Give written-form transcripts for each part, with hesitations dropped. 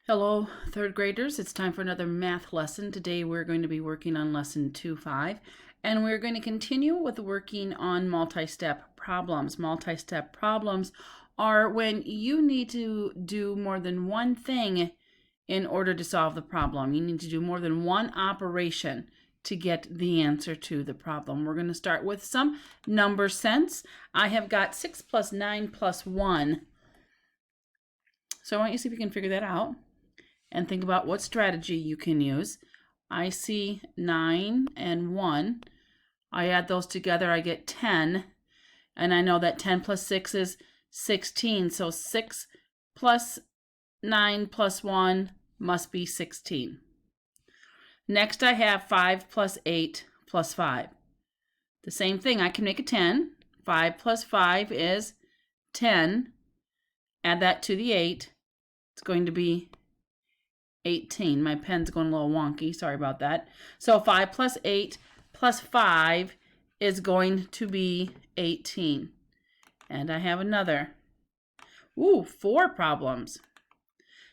Hello, third graders. It's time for another math lesson. Today we're going to be working on lesson 2.5, and we're going to continue with working on multi-step problems. Multi-step problems are when you need to do more than one thing in order to solve the problem. You need to do more than one operation to get the answer to the problem. We're going to start with some number sense. I have got 6 plus 9 plus 1. So I want you to see if you can figure that out and think about what strategy you can use. I see 9 and 1. I add those together, I get 10. And I know that 10 plus 6 is 16. So 6 plus 9 plus 1 must be 16. Next, I have 5 plus 8 plus 5. The same thing, I can make a 10. 5 plus 5 is 10. Add that to the 8. It's going to be 18. My pen's going a little wonky. Sorry about that. So 5 plus 8 plus 5 is going to be 18. And I have another. 4 problems.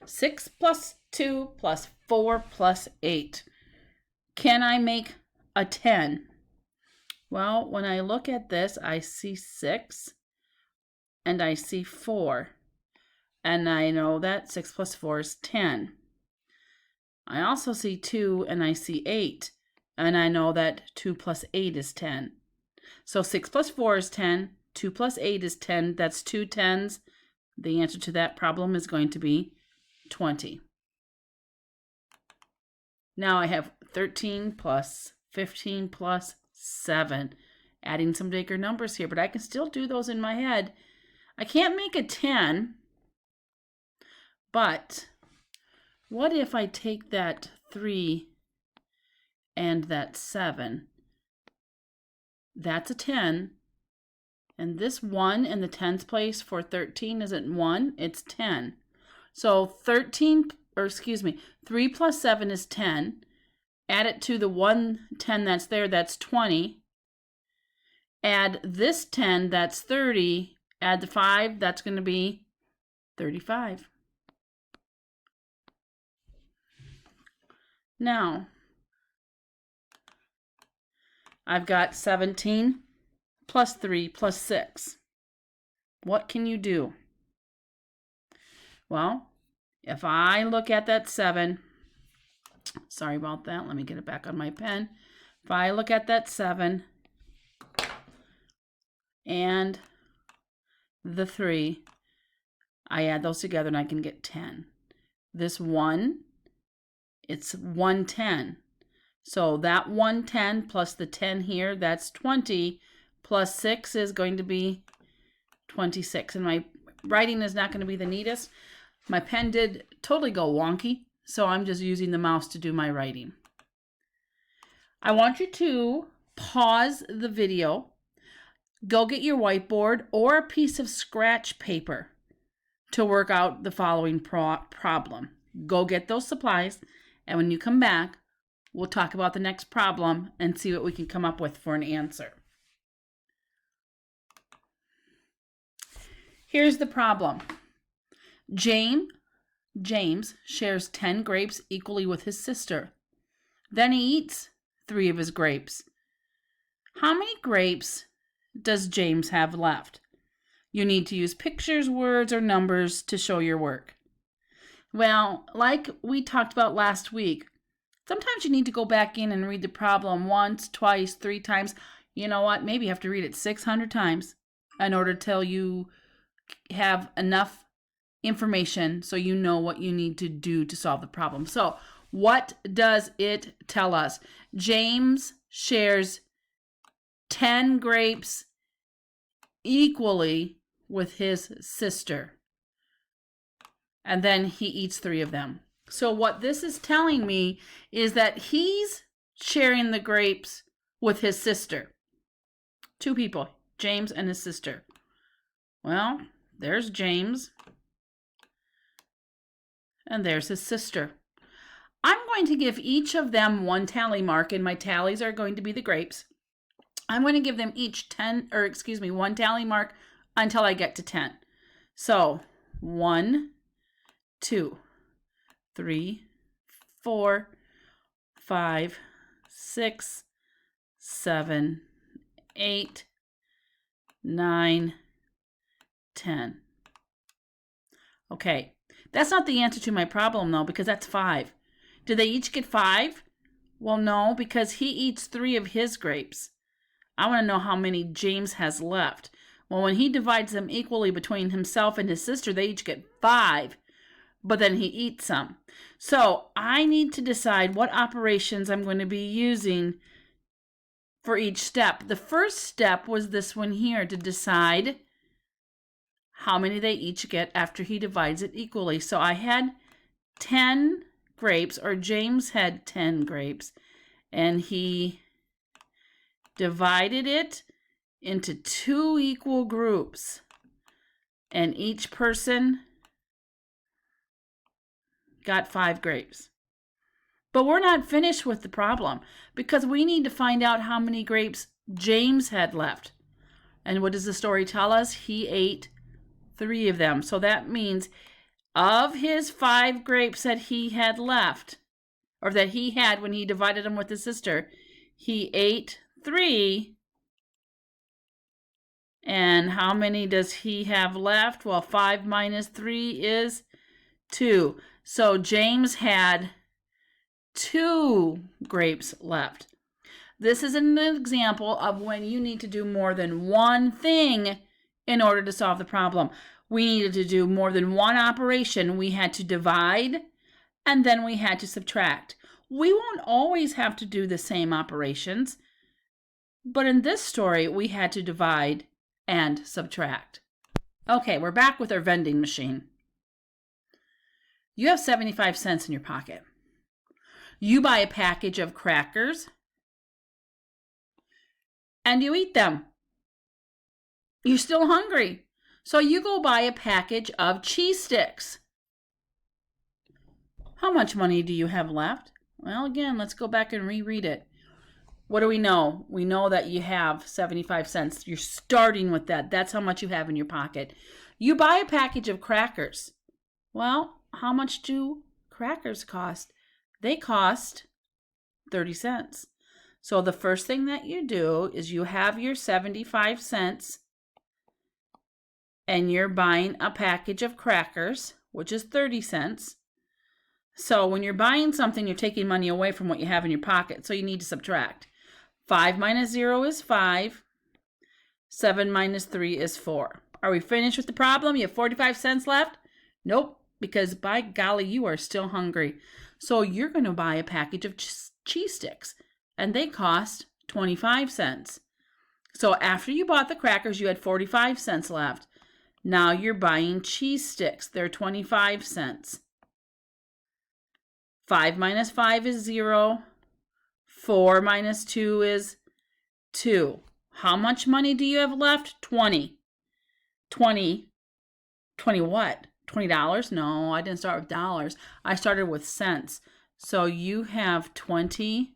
6 plus 2 plus 4 plus 8. Can I make a 10? Well, when I look at this, I see 6 and I see 4. And I know that 6 plus 4 is 10. I also see 2 and I see 8. And I know that 2 plus 8 is 10. So 6 plus 4 is 10. 2 plus 8 is 10. That's 2 10s. The answer to that problem is going to be 20. Now I have 13 plus 15 plus 7. Adding some bigger numbers here, but I can still do those in my head. I can't make a 10, but what if I take that 3 and that 7? That's a 10. And this 1 in the tens place for 13 isn't 1, it's 10. So 3 plus 7 is 10. Add it to the 1 10 that's there, that's 20. Add this 10, that's 30. Add the 5, that's going to be 35. Now, I've got 17 plus 3 plus 6. What can you do? Well, if I look at that 7, sorry about that, let me get it back on my pen. If I look at that 7 and the 3, I add those together and I can get 10. This 1, it's 110. So that 110 plus the 10 here, that's 20, plus 6 is going to be 26. And my writing is not going to be the neatest. My pen did totally go wonky, so I'm just using the mouse to do my writing. I want you to pause the video, go get your whiteboard or a piece of scratch paper to work out the following problem. Go get those supplies, and when you come back, we'll talk about the next problem and see what we can come up with for an answer. Here's the problem. James shares 10 grapes equally with his sister. Then he eats 3 of his grapes. How many grapes does James have left? You need to use pictures, words, or numbers to show your work. Well, like we talked about last week, sometimes you need to go back in and read the problem once, twice, 3 times. You know what? Maybe you have to read it 600 times in order till you have enough information so you know what you need to do to solve the problem. So, what does it tell us? James shares 10 grapes equally with his sister. And then he eats 3 of them. So what this is telling me is that he's sharing the grapes with his sister. 2 people, James and his sister. Well, there's James. And there's his sister. I'm going to give each of them 1 tally mark, and my tallies are going to be the grapes. I'm going to give them each 1 tally mark until I get to 10. So 1, 2, 3, 4, 5, 6, 7, 8, 9, 10. Okay, that's not the answer to my problem though, because that's 5. Did they each get 5? Well, no, because he eats 3 of his grapes. I want to know how many James has left. Well, when he divides them equally between himself and his sister, they each get 5, but then he eats some. So I need to decide what operations I'm going to be using for each step. The first step was this one here, to decide how many they each get after he divides it equally. So I had 10 grapes, or James had 10 grapes, and he divided it into 2 equal groups, and each person got 5 grapes. But we're not finished with the problem, because we need to find out how many grapes James had left. And what does the story tell us? He ate 3 of them. So that means of his 5 grapes that he had left, or that he had when he divided them with his sister, he ate 3. And how many does he have left? Well, 5 minus 3 is 2. So James had 2 grapes left. This is an example of when you need to do more than one thing in order to solve the problem. We needed to do more than one operation. We had to divide, and then we had to subtract. We won't always have to do the same operations, but in this story, we had to divide and subtract. Okay, we're back with our vending machine. You have 75 cents in your pocket. You buy a package of crackers, and you eat them. You're still hungry. So you go buy a package of cheese sticks. How much money do you have left? Well, again, let's go back and reread it. What do we know? We know that you have 75 cents. You're starting with that. That's how much you have in your pocket. You buy a package of crackers. Well, how much do crackers cost? They cost 30 cents. So the first thing that you do is you have your 75 cents, and you're buying a package of crackers, which is 30 cents. So when you're buying something, you're taking money away from what you have in your pocket, so you need to subtract. 5 minus 0 is 5. 7 minus 3 is 4. Are we finished with the problem? You have 45 cents left? Nope, because by golly, you are still hungry. So you're going to buy a package of cheese sticks, and they cost 25 cents. So after you bought the crackers, you had 45 cents left. Now you're buying cheese sticks. They're 25 cents. 5 minus 5 is 0. 4 minus 2 is 2. How much money do you have left? 20. 20 what? $20? No, I didn't start with dollars. I started with cents. So you have 20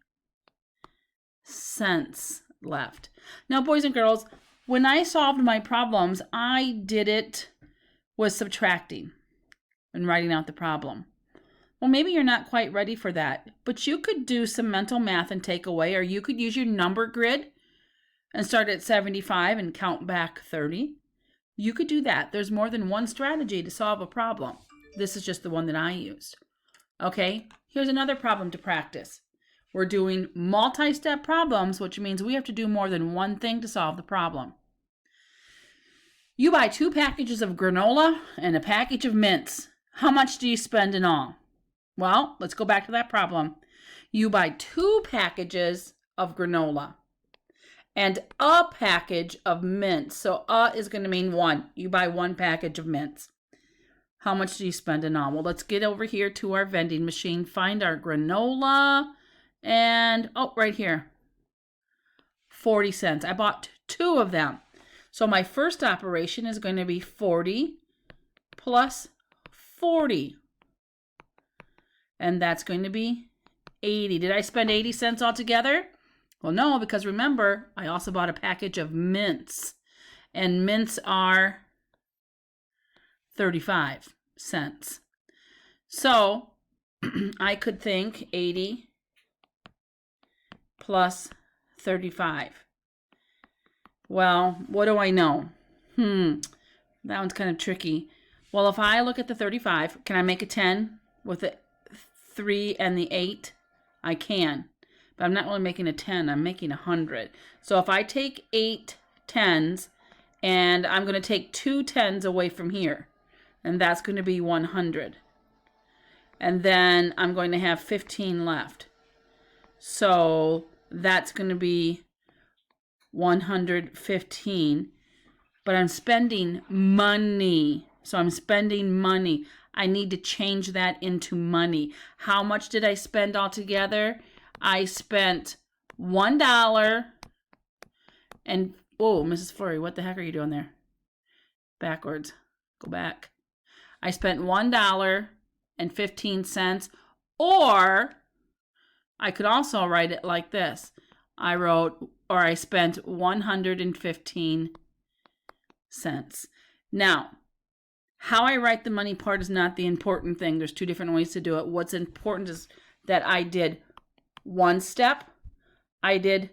cents left. Now, boys and girls, when I solved my problems, I did it with subtracting and writing out the problem. Well, maybe you're not quite ready for that, but you could do some mental math and take away, or you could use your number grid and start at 75 and count back 30. You could do that. There's more than one strategy to solve a problem. This is just the one that I used. Okay, here's another problem to practice. We're doing multi-step problems, which means we have to do more than one thing to solve the problem. You buy 2 packages of granola and a package of mints. How much do you spend in all? Well, let's go back to that problem. You buy 2 packages of granola and a package of mints. So is going to mean 1. You buy 1 package of mints. How much do you spend in all? Well, let's get over here to our vending machine, find our granola, and right here, 40 cents. I bought 2 of them. So my first operation is going to be 40 plus 40. And that's going to be 80. Did I spend 80 cents altogether? Well, no, because remember, I also bought a package of mints. And mints are 35 cents. So I could think 80 plus 35. Well, what do I know? That one's kind of tricky. Well, if I look at the 35, can I make a 10 with the 3 and the 8? I can. But I'm not really making a 10. I'm making 100. So if I take 8 10s, and I'm going to take 2 10s away from here, and that's going to be 100. And then I'm going to have 15 left. So that's going to be 115. But I'm spending money. So I'm spending money. I need to change that into money. How much did I spend altogether? I spent $1 and, oh, Mrs. Flurry, what the heck are you doing there? Backwards. Go back. I spent $1.15, or I could also write it like this. I spent 115 cents. Now, how I write the money part is not the important thing. There's 2 different ways to do it. What's important is that I did 1 step. I did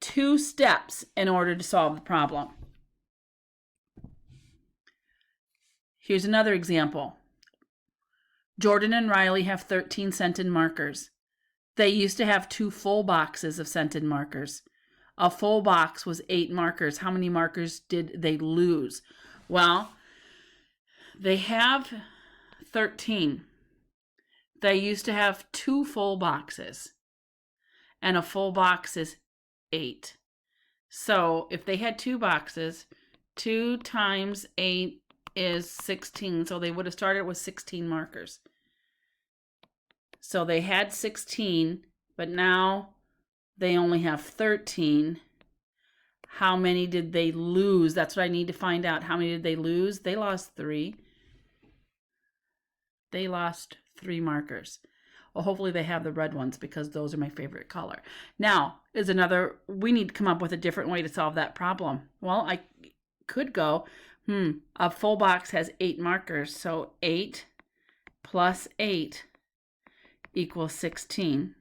2 steps in order to solve the problem. Here's another example. Jordan and Riley have 13 scented markers. They used to have 2 full boxes of scented markers. A full box was 8 markers. How many markers did they lose? Well, they have 13. They used to have 2 full boxes. And a full box is 8. So if they had 2 boxes, 2 times 8 is 16. So they would have started with 16 markers. So they had 16, but now they only have 13. How many did they lose? That's what I need to find out. How many did they lose? They lost 3. They lost 3 markers. Well, hopefully they have the red ones because those are my favorite color. Now, we need to come up with a different way to solve that problem. Well, I could go, a full box has 8 markers. So 8 plus 8 equals 16.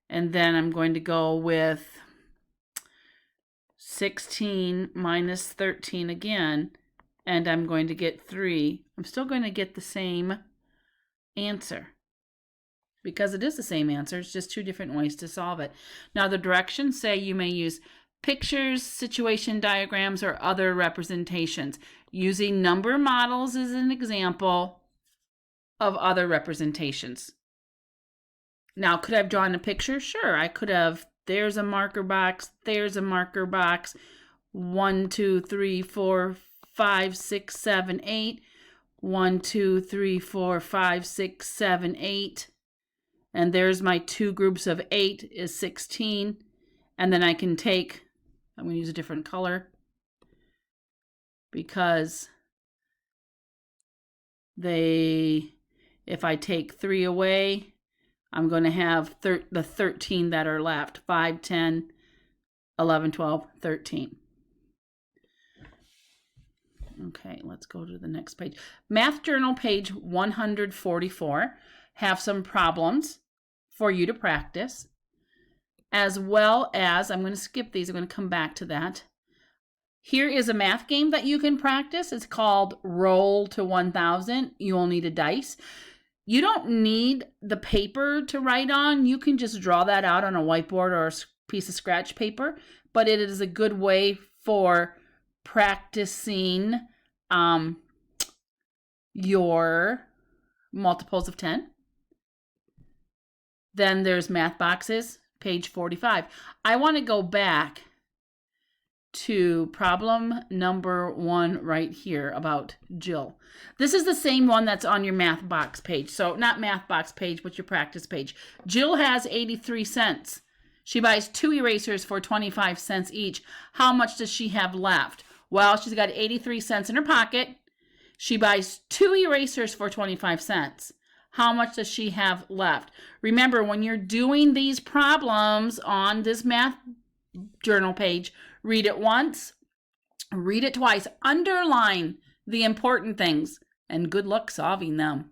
And then I'm going to go with 16 minus 13 again, and I'm going to get 3. I'm still going to get the same answer because it is the same answer. It's just 2 different ways to solve it. Now, the directions say you may use pictures, situation diagrams, or other representations. Using number models is an example of other representations. Now, could I have drawn a picture? Sure, I could have. There's a marker box. There's a marker box. 1, 2, 3, 4, 5, 6, 7, 8. 1, 2, 3, 4, 5, 6, 7, 8. And there's my 2 groups of 8 is 16. And then I can take, I'm going to use a different color because if I take 3 away, I'm going to have the 13 that are left. 5, 10, 11, 12, 13. Okay, let's go to the next page. Math Journal, page 144, have some problems for you to practice, as well as, I'm going to skip these, I'm going to come back to that. Here is a math game that you can practice. It's called Roll to 1000. You will need a dice. You don't need the paper to write on. You can just draw that out on a whiteboard or a piece of scratch paper, but it is a good way for practicing your multiples of 10. Then there's math boxes, page 45. I want to go back to problem number 1 right here about Jill. This is the same one that's on your math box page. So not math box page, but your practice page. Jill has 83 cents. She buys 2 erasers for 25 cents each. How much does she have left? Well, she's got 83 cents in her pocket. She buys 2 erasers for 25 cents. How much does she have left? Remember, when you're doing these problems on this math journal page, read it once, read it twice, underline the important things, and good luck solving them.